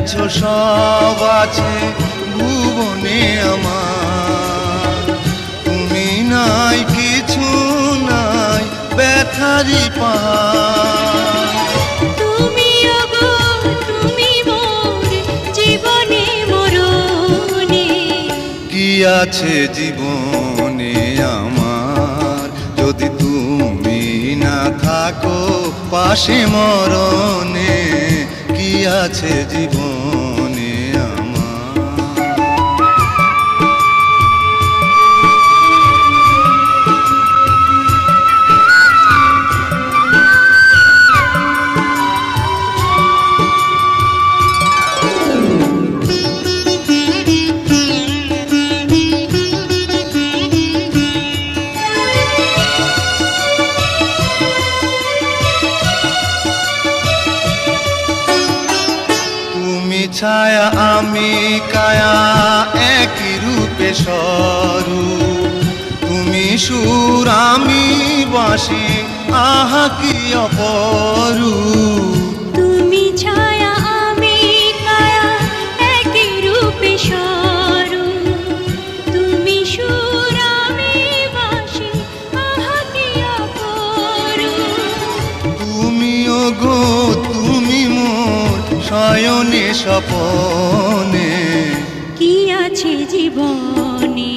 আছো সব আছে ভুবনে আমার, তুমি নাই কিছু নাই ব্যথারি পার। তুমি ওগো তুমি মোর জীবনে মরণে, কি আছে জীবনে আমার যদি তুমি না থাকো পাশে মরণে, কি আছে জীবনে আমার। ছায়া আমি কায়া একই রূপে স্বরূপ, তুমি সুর আমি বাঁশি আহা কি অপরূপ। তুমি ছায়া আমি কায়া একই রূপে স্বরূপ, তুমি সুর আমি বাঁশি আহা কি অপরূপ। তুমি ওগো তুমি মোর শয়নে স্বপনে, কি আছে জীবনে